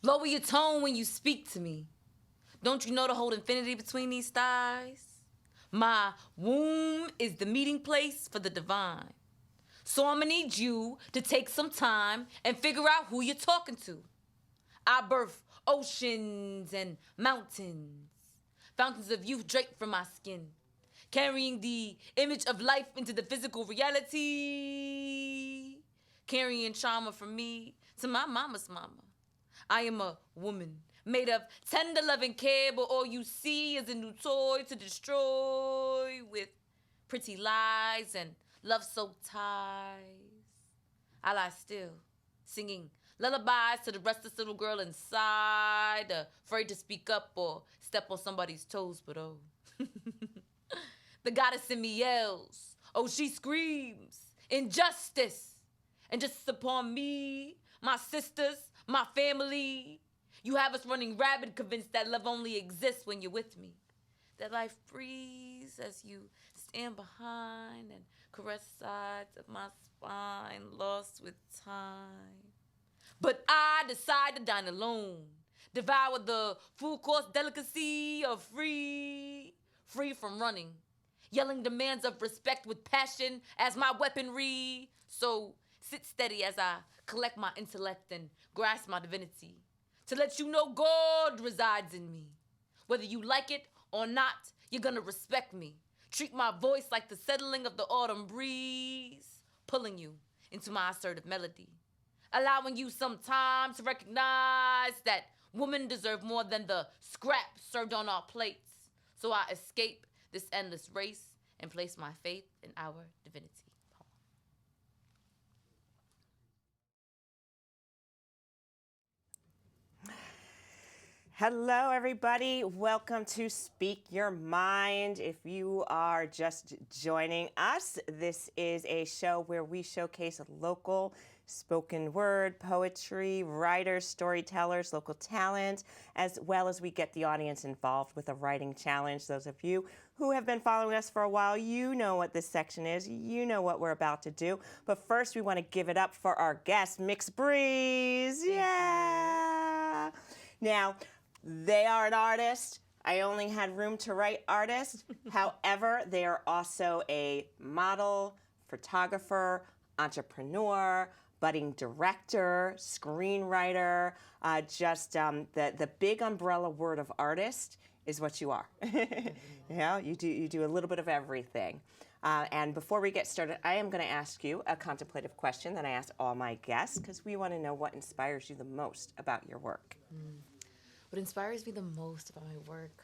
Lower your tone when you speak to me. Don't you know to hold infinity between these thighs? My womb is the meeting place for the divine. So I'ma need you to take some time and figure out who you're talking to. I birth oceans and mountains, fountains of youth draped from my skin, carrying the image of life into the physical reality, carrying trauma from me to my mama's mama. I am a woman made of tender loving care, but all you see is a new toy to destroy with pretty lies and love-soaked ties. I lie still, singing lullabies to the restless little girl inside, afraid to speak up or step on somebody's toes, but oh. The goddess in me yells, oh, she screams, injustice. And just upon me, my sisters, my family, you have us running rabid, convinced that love only exists when you're with me. That life breathes as you stand behind and caress sides of my spine, lost with time. But I decide to dine alone, devour the full-course delicacy of free from running, yelling demands of respect with passion as my weaponry. So sit steady as I collect my intellect and grasp my divinity, to let you know God resides in me. Whether you like it or not, you're gonna respect me. Treat my voice like the settling of the autumn breeze, pulling you into my assertive melody, allowing you some time to recognize that women deserve more than the scraps served on our plates. So I escape this endless race and place my faith in our divinity. Hello, everybody. Welcome to Speak Your Mind. If you are just joining us, this is a show where we showcase local spoken word, poetry, writers, storytellers, local talent, as well as we get the audience involved with a writing challenge. Those of you who have been following us for a while, you know what this section is. You know what we're about to do. But first, we want to give it up for our guest, Mixed Breeze. Yeah. Now, they are an artist. I only had room to write artist. However, they are also a model, photographer, entrepreneur, budding director, screenwriter. The big umbrella word of artist is what you are. You do a little bit of everything. And before we get started, I am going to ask you a contemplative question that I ask all my guests, because we want to know what inspires you the most about your work. What inspires me the most about my work?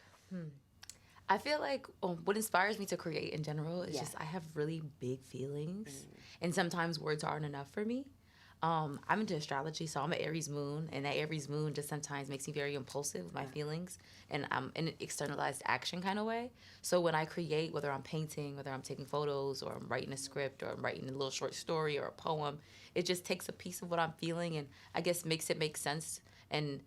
I feel like what inspires me to create in general is just I have really big feelings, and sometimes words aren't enough for me. I'm into astrology, so I'm an Aries moon, and that Aries moon just sometimes makes me very impulsive with my feelings, and I'm in an externalized action kind of way. So when I create, whether I'm painting, whether I'm taking photos, or I'm writing a script, or I'm writing a little short story or a poem, it just takes a piece of what I'm feeling and I guess makes it make sense, and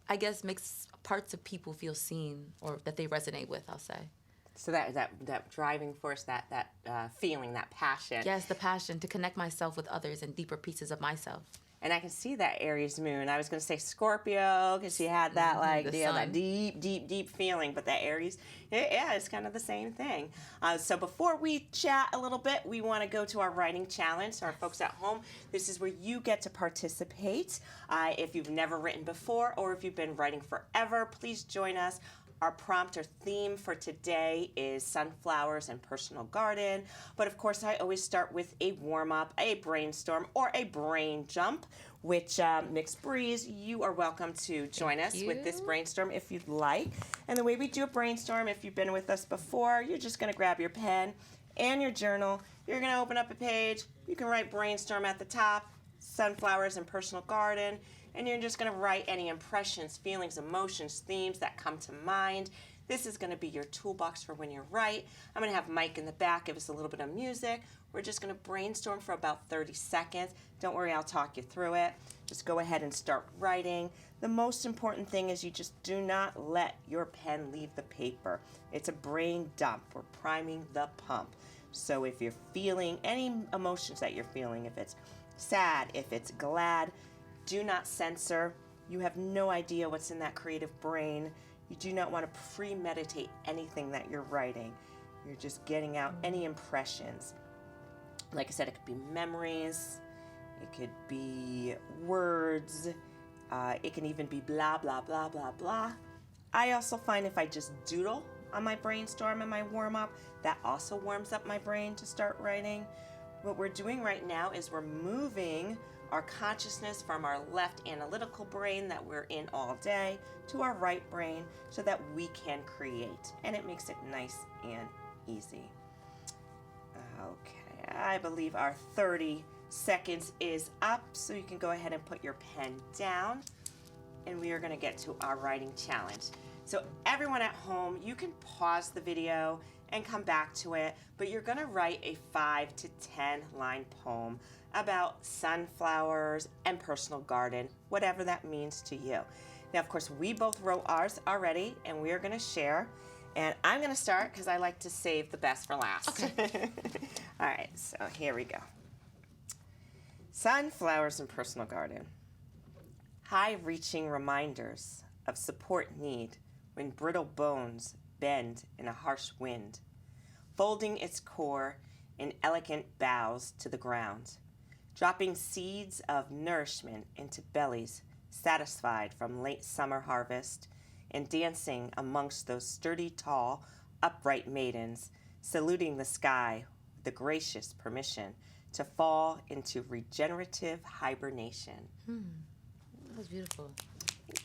I guess makes parts of people feel seen or that they resonate with, I'll say. So that driving force, that feeling, that passion. Yes, the passion to connect myself with others and deeper pieces of myself. And I can see that Aries moon. I was going to say Scorpio because she had that that deep feeling. But that Aries, it's kind of the same thing. So before we chat a little bit, we want to go to our writing challenge. So our folks at home, this is where you get to participate. If you've never written before or if you've been writing forever, please join us. Our prompt or theme for today is sunflowers and personal garden. But of course, I always start with a warm-up, a brainstorm, or a brain jump, which Mixed Breeze, you are welcome to join us with this brainstorm if you'd like. And the way we do a brainstorm, if you've been with us before, you're just going to grab your pen and your journal. You're going to open up a page. You can write brainstorm at the top, sunflowers and personal garden. And you're just going to write any impressions, feelings, emotions, themes that come to mind. This is going to be your toolbox for when you write. I'm going to have Mike in the back give us a little bit of music. We're just going to brainstorm for about 30 seconds. Don't worry, I'll talk you through it. Just go ahead and start writing. The most important thing is you just do not let your pen leave the paper. It's a brain dump. We're priming the pump. So if you're feeling any emotions that you're feeling, if it's sad, if it's glad, do not censor. You have no idea what's in that creative brain. You do not want to premeditate anything that you're writing. You're just getting out any impressions. Like I said, it could be memories, it could be words, it can even be blah, blah, blah, blah, blah. I also find if I just doodle on my brainstorm and my warm-up, that also warms up my brain to start writing. What we're doing right now is we're moving our consciousness from our left analytical brain that we're in all day to our right brain so that we can create. And it makes it nice and easy. Okay, I believe our 30 seconds is up, so you can go ahead and put your pen down. And we are going to get to our writing challenge. So everyone at home, you can pause the video and come back to it, but you're going to write a 5 to 10 line poem about sunflowers and personal garden, whatever that means to you. Now, of course, we both wrote ours already, and we are going to share. And I'm going to start because I like to save the best for last. Okay. All right, so here we go. Sunflowers and personal garden. High-reaching reminders of support need when brittle bones bend in a harsh wind, folding its core in elegant boughs to the ground, dropping seeds of nourishment into bellies satisfied from late summer harvest, and dancing amongst those sturdy, tall, upright maidens, saluting the sky with the gracious permission to fall into regenerative hibernation. That was beautiful.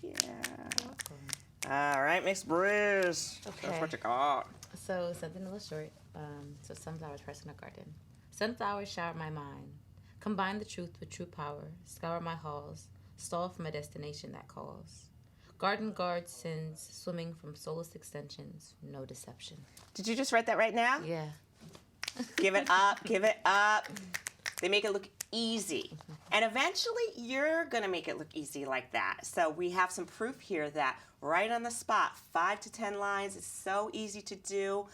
Yeah. You're welcome. All right, Miss Bruce. Okay. That's what you got. So something a little short. So sunflowers, personal garden. Sunflowers shower my mind. Combine the truth with true power. Scour my halls. Stall from a destination that calls. Garden guard sins swimming from soulless extensions. No deception. Did you just write that right now? Yeah. Give it up. Give it up. They make it look easy. And eventually, you're going to make it look easy like that. So we have some proof here that right on the spot, 5 to 10 lines is so easy to do.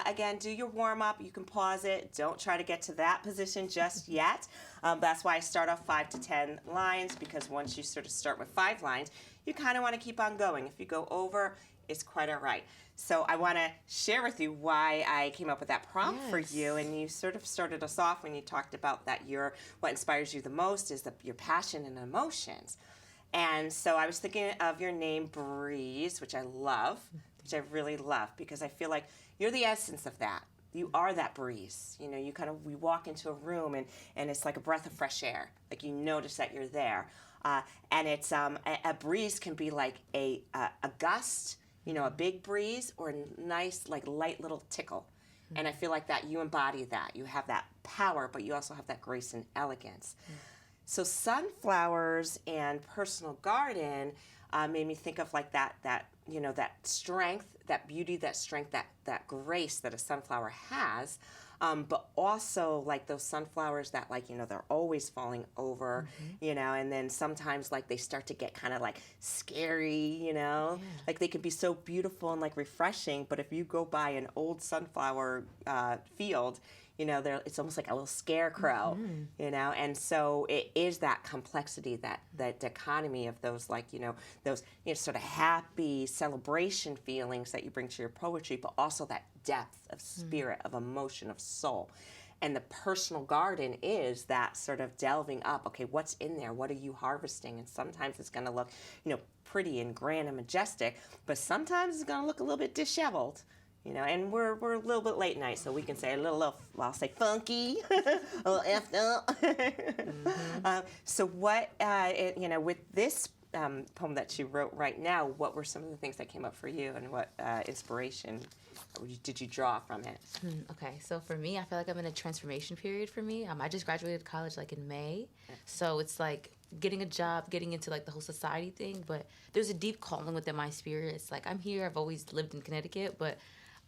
Again, do your warm-up. You can pause it. Don't try to get to that position just yet. That's why I start off 5 to 10 lines, because once you sort of start with 5 lines, you kind of want to keep on going. If you go over, it's quite all right. So I want to share with you why I came up with that prompt for you. And you sort of started us off when you talked about that what inspires you the most is your passion and emotions. And so I was thinking of your name, Breeze, which I love, which I really love, because I feel like you're the essence of that. You are that breeze. You know, we walk into a room and it's like a breath of fresh air. Like you notice that you're there. And it's a breeze can be like a gust, you know, a big breeze, or a nice, like, light little tickle. Mm-hmm. And I feel like that you embody that. You have that power, but you also have that grace and elegance. Mm-hmm. So sunflowers and personal garden made me think of like that you know, that strength, that beauty, that strength, that grace that a sunflower has. But also like those sunflowers that, like, you know, they're always falling over, you know, and then sometimes like they start to get kind of like scary, you know, like they can be so beautiful and like refreshing. But if you go by an old sunflower field, you know, it's almost like a little scarecrow, you know, and so it is that complexity, that dichotomy of those, like, you know, those, you know, sort of happy celebration feelings that you bring to your poetry, but also that depth of spirit, of emotion, of soul. And the personal garden is that sort of delving up, okay, what's in there? What are you harvesting? And sometimes it's going to look, you know, pretty and grand and majestic, but sometimes it's going to look a little bit disheveled. You know, and we're a little bit late night, so we can say a little I'll say funky, a little effed up. So what, you know, with this poem that you wrote right now, what were some of the things that came up for you, and what inspiration did you draw from it? Okay, so for me, I feel like I'm in a transformation period for me. I just graduated college like in May, so it's like getting a job, getting into like the whole society thing, but there's a deep calling within my spirit. It's like I'm here, I've always lived in Connecticut, but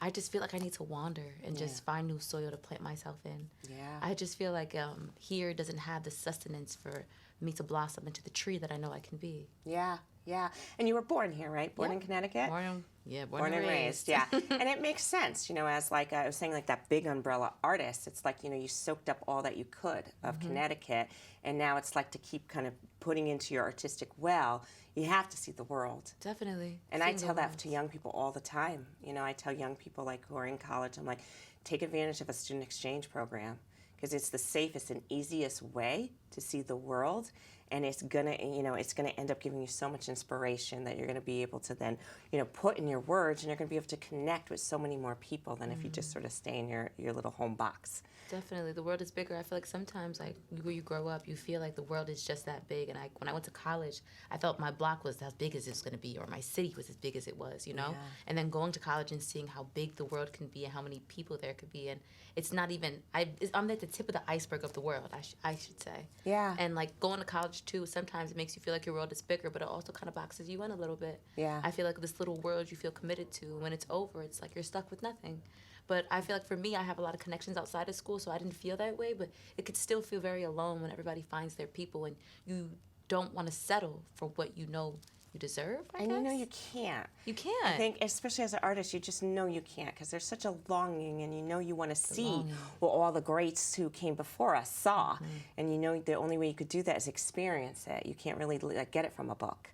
I just feel like I need to wander and just find new soil to plant myself in. Yeah. I just feel like here doesn't have the sustenance for me to blossom into the tree that I know I can be. Yeah, yeah. And you were born here, right? Born in Connecticut? Born and raised. Yeah. And it makes sense, you know, as like I was saying, like that big umbrella artist, it's like, you know, you soaked up all that you could of Connecticut, and now it's like to keep kind of putting into your artistic well, you have to see the world. Definitely. And I tell that to young people all the time. You know, I tell young people like who are in college, I'm like, take advantage of a student exchange program, because it's the safest and easiest way to see the world, and it's gonna, you know, it's gonna end up giving you so much inspiration that you're gonna be able to then, you know, put in your words, and you're gonna be able to connect with so many more people than if you just sort of stay in your little home box. Definitely, the world is bigger. I feel like sometimes, like where you grow up, you feel like the world is just that big. And when I went to college, I felt my block was as big as it's going to be, or my city was as big as it was, you know. Yeah. And then going to college and seeing how big the world can be and how many people there could be, and it's not even. I'm at the tip of the iceberg of the world. I should say. Yeah. And like going to college too, sometimes it makes you feel like your world is bigger, but it also kind of boxes you in a little bit. Yeah. I feel like this little world you feel committed to, when it's over, it's like you're stuck with nothing. But I feel like for me, I have a lot of connections outside of school, so I didn't feel that way. But it could still feel very alone when everybody finds their people and you don't want to settle for what you know you deserve, I guess. And you know you can't. You can't. I think, especially as an artist, you just know you can't, because there's such a longing, and you know you want to see what all the greats who came before us saw. And you know the only way you could do that is experience it. You can't really like, get it from a book.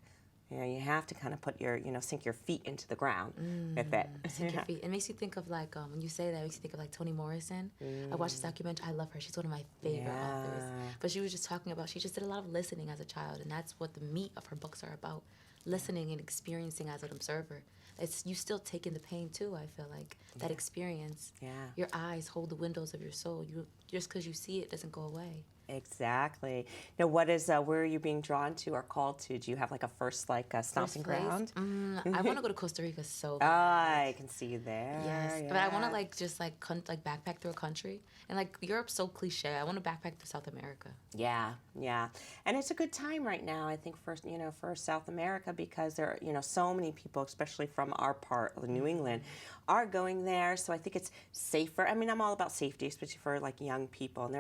You know, you have to kind of put your, you know, sink your feet into the ground with it. Sink your feet. It makes you think of like, when you say that, it makes you think of like Toni Morrison. I watched this documentary. I love her. She's one of my favorite authors. But she was just talking about, she just did a lot of listening as a child, and that's what the meat of her books are about. Listening and experiencing as an observer. It's you still take in the pain too, I feel like. That experience. Yeah. Your eyes hold the windows of your soul. Just because you see it doesn't go away. Exactly. Now, what is where are you being drawn to or called to? Do you have like a first stomping ground? I want to go to Costa Rica so Oh, bad. I can see you there. Yes, yeah. but I want to like just like backpack through a country, and like Europe's so cliche. I want to backpack through South America. Yeah, yeah, and it's a good time right now, I think, for South America, because there are, you know, so many people, especially from our part of New England, are going there. So I think it's safer. I mean, I'm all about safety, especially for like young people, and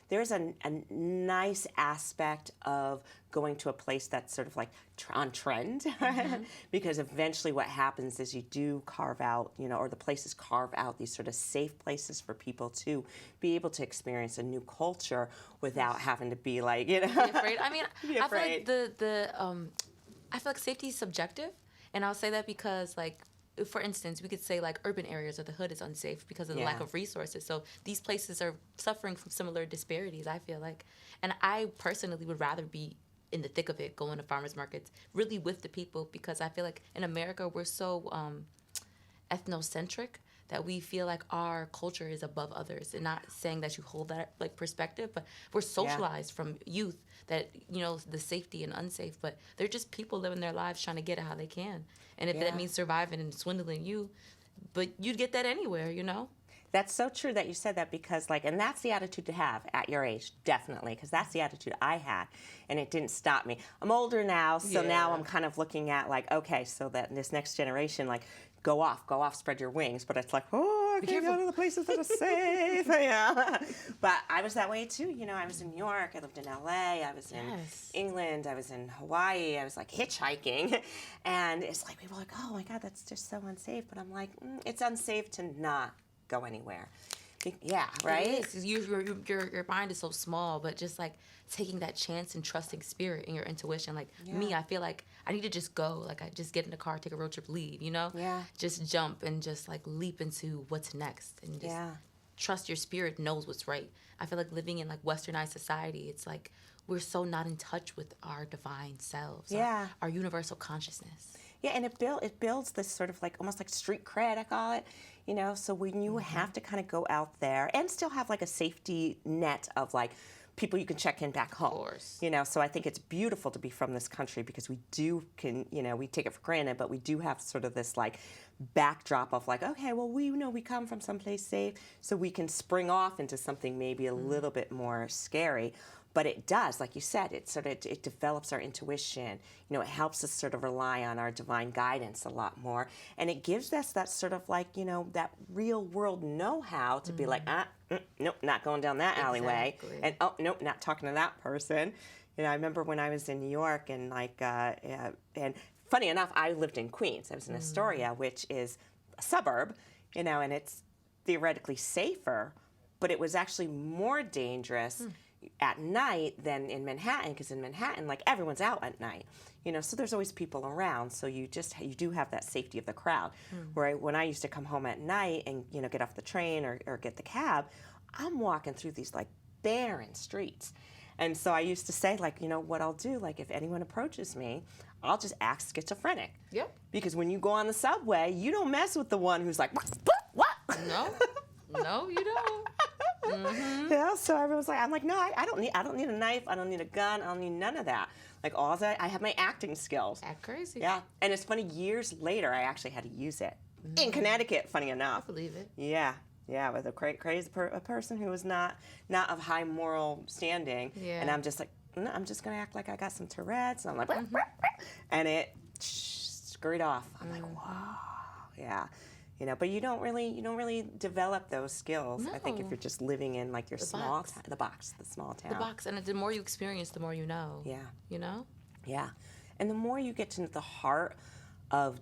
there's a nice aspect of going to a place that's sort of like on trend, because eventually what happens is you do carve out, you know, or the places carve out these sort of safe places for people to be able to experience a new culture without having to be like, you know, Be afraid. I mean, be I feel afraid. like I feel like safety is subjective, and I'll say that because like, for instance, we could say like urban areas or the hood is unsafe because of the lack of resources. So these places are suffering from similar disparities, I feel like. And I personally would rather be in the thick of it, going to farmers markets, really with the people, because I feel like in America we're so ethnocentric that we feel like our culture is above others. And not saying that you hold that like perspective, but we're socialized from youth that, you know, the safety and unsafe, but they're just people living their lives trying to get it how they can. And if that means surviving and swindling you, but you'd get that anywhere, you know? That's so true that you said that, because like, and that's the attitude to have at your age, definitely, because that's the attitude I had, and it didn't stop me. I'm older now, so now I'm kind of looking at like, okay, so that this next generation, like, go off, spread your wings, but it's like, oh, I can't go to the places that are safe. Yeah. But I was that way too, you know. I was in New York, I lived in LA, I was in England, I was in Hawaii, I was like hitchhiking, and it's like people are like, oh my God, that's just so unsafe. But I'm like, it's unsafe to not go anywhere. Yeah, right? It is. Your mind is so small, but just like taking that chance and trusting spirit and your intuition. Like me, I feel like I need to just go. Like I just get in the car, take a road trip, leave, you know? Yeah. Just jump and just like leap into what's next and just trust your spirit knows what's right. I feel like living in like westernized society, it's like we're so not in touch with our divine selves, our universal consciousness. Yeah, and it builds this sort of like almost like street cred, I call it, you know. So when you have to kind of go out there and still have like a safety net of like people you can check in back home. Of course. You know, so I think it's beautiful to be from this country, because we we take it for granted, but we do have sort of this like backdrop of like, okay, well, we know we come from someplace safe, so we can spring off into something maybe a little bit more scary. But it does, like you said, it develops our intuition. It helps us sort of rely on our divine guidance a lot more. And it gives us that sort of like, that real world know-how to be like, nope, not going down that alleyway. And, oh, nope, not talking to that person. I remember when I was in New York and and funny enough, I lived in Queens. I was in Astoria, which is a suburb, and it's theoretically safer, but it was actually more dangerous at night than in Manhattan, because in Manhattan, like, everyone's out at night, so there's always people around, so you do have that safety of the crowd. When I used to come home at night and get off the train or get the cab, I'm walking through these like barren streets. And so I used to say, like, what I'll do, like, if anyone approaches me, I'll just act schizophrenic. Yep. Because when you go on the subway, you don't mess with the one who's like, what? No, you don't. Yeah, so everyone's like, I'm like, no, I don't need a knife, I don't need a gun, I don't need none of that. Like, all that, I have my acting skills. Act crazy. Yeah, and it's funny, years later, I actually had to use it. In Connecticut, funny enough. I believe it. Yeah, with a crazy person who was not of high moral standing. Yeah. And I'm just like, no, I'm just gonna act like I got some Tourette's. And I'm like, and it scurried off. I'm like, wow, yeah. But you don't really develop those skills. No. I think if you're just living in like your small town, the small town. The box, and the more you experience, the more you know. Yeah. Yeah. And the more you get to the heart of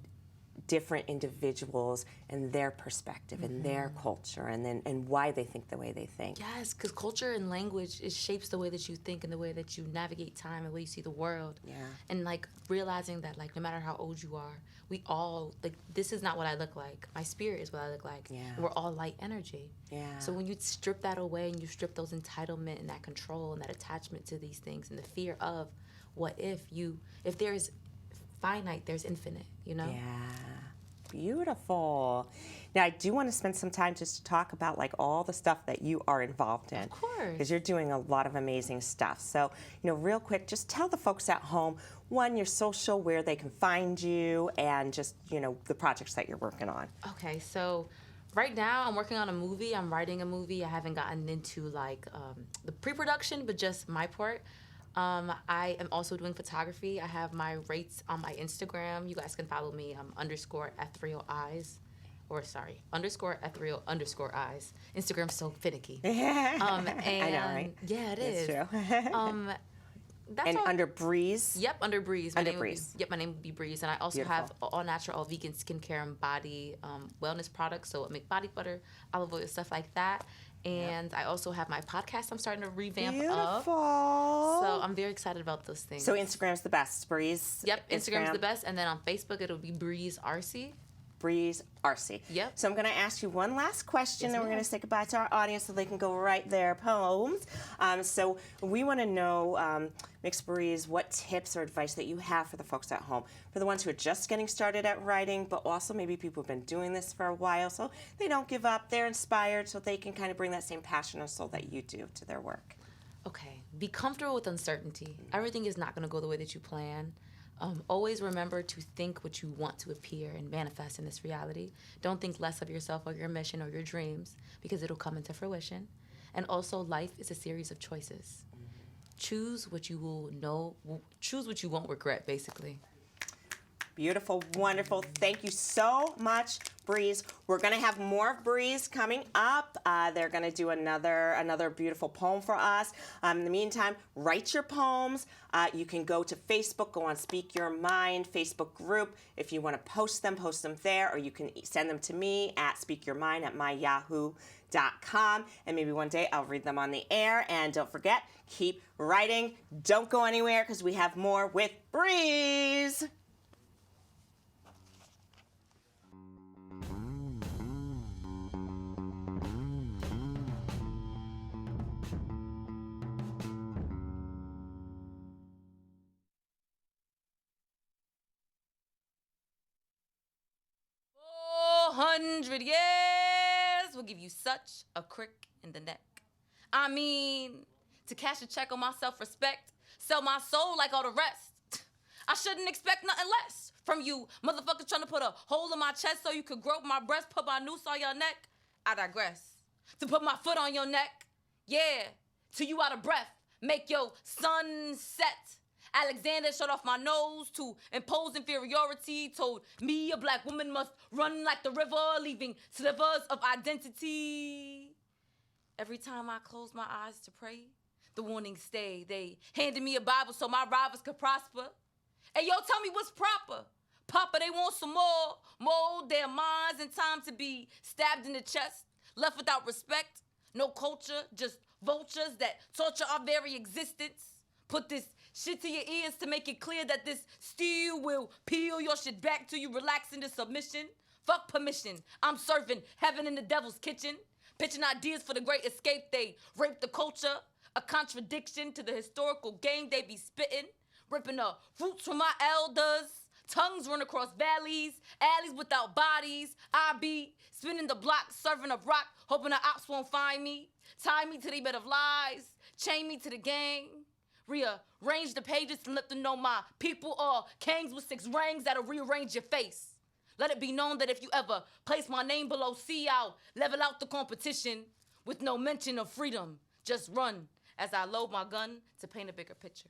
different individuals and their perspective and their culture and why they think the way they think. Yes, because culture and language, it shapes the way that you think and the way that you navigate time and the way you see the world. Yeah. And like realizing that, like, no matter how old you are, we all, like, this is not what I look like. My spirit is what I look like. Yeah. And we're all light energy. Yeah. So when you strip that away and you strip those entitlement and that control and that attachment to these things and the fear of what if there's finite, there's infinite, Yeah. Beautiful. Now, I do want to spend some time just to talk about, like, all the stuff that you are involved in. Of course. Because you're doing a lot of amazing stuff. So, real quick, just tell the folks at home, one, your social, where they can find you, and just, the projects that you're working on. Okay, so right now I'm working on a movie. I'm writing a movie. I haven't gotten into, like, the pre-production, but just my part. I am also doing photography. I have my rates on my Instagram. You guys can follow me, _ethereal_eyes. Instagram's so finicky. And I know, right? Yeah, it is. It's true. That's and all. under Breeze? Yep, under Breeze. My name would be Breeze. And I also have all natural, all vegan skincare and body wellness products. So I make body butter, olive oil, stuff like that. And I also have my podcast I'm starting to revamp up. So I'm very excited about those things. So Instagram's the best, Breeze? Yep, Instagram's the best. And then on Facebook, it'll be Breeze RC. Breeze RC. Yep. So I'm going to ask you one last question, and we're going to say goodbye to our audience so they can go write their poems. So we want to know, Mix Breeze, what tips or advice that you have for the folks at home, for the ones who are just getting started at writing, but also maybe people who've been doing this for a while, so they don't give up, they're inspired, so they can kind of bring that same passion and soul that you do to their work. Okay. Be comfortable with uncertainty. Everything is not going to go the way that you plan. Always remember to think what you want to appear and manifest in this reality. Don't think less of yourself or your mission or your dreams, because it'll come into fruition. And also, life is a series of choices. Choose what you won't regret, basically. Beautiful, wonderful. Thank you so much, Breeze. We're going to have more of Breeze coming up. They're going to do another beautiful poem for us. In the meantime, write your poems. You can go to Facebook, go on Speak Your Mind Facebook group. If you want to post them there, or you can send them to me at speakyourmind@myyahoo.com. And maybe one day I'll read them on the air. And don't forget, keep writing. Don't go anywhere, because we have more with Breeze. Years will give you such a crick in the neck. I mean, to cash a check on my self-respect, sell my soul like all the rest. I shouldn't expect nothing less from you, motherfuckers trying to put a hole in my chest so you could grope my breast, put my noose on your neck. I digress. To put my foot on your neck, yeah, till you out of breath, make your sun set. Alexander shut off my nose to impose inferiority, told me a black woman must run like the river, leaving slivers of identity. Every time I close my eyes to pray, the warnings stay. They handed me a Bible so my rivals could prosper. Hey, yo, tell me what's proper. Papa, they want some more. Mold their minds in time to be stabbed in the chest, left without respect. No culture, just vultures that torture our very existence. Put this shit to your ears to make it clear that this steel will peel your shit back till you relax into submission. Fuck permission. I'm serving heaven in the devil's kitchen. Pitching ideas for the great escape. They rape the culture. A contradiction to the historical game they be spitting. Ripping the roots from my elders. Tongues run across valleys, alleys without bodies. I be spinning the block, serving up rock, hoping the ops won't find me. Tie me to the bed of lies, chain me to the gang. Rearrange the pages and let them know my people are kings with 6 rings that'll rearrange your face. Let it be known that if you ever place my name below C, I'll level out the competition with no mention of freedom. Just run as I load my gun to paint a bigger picture.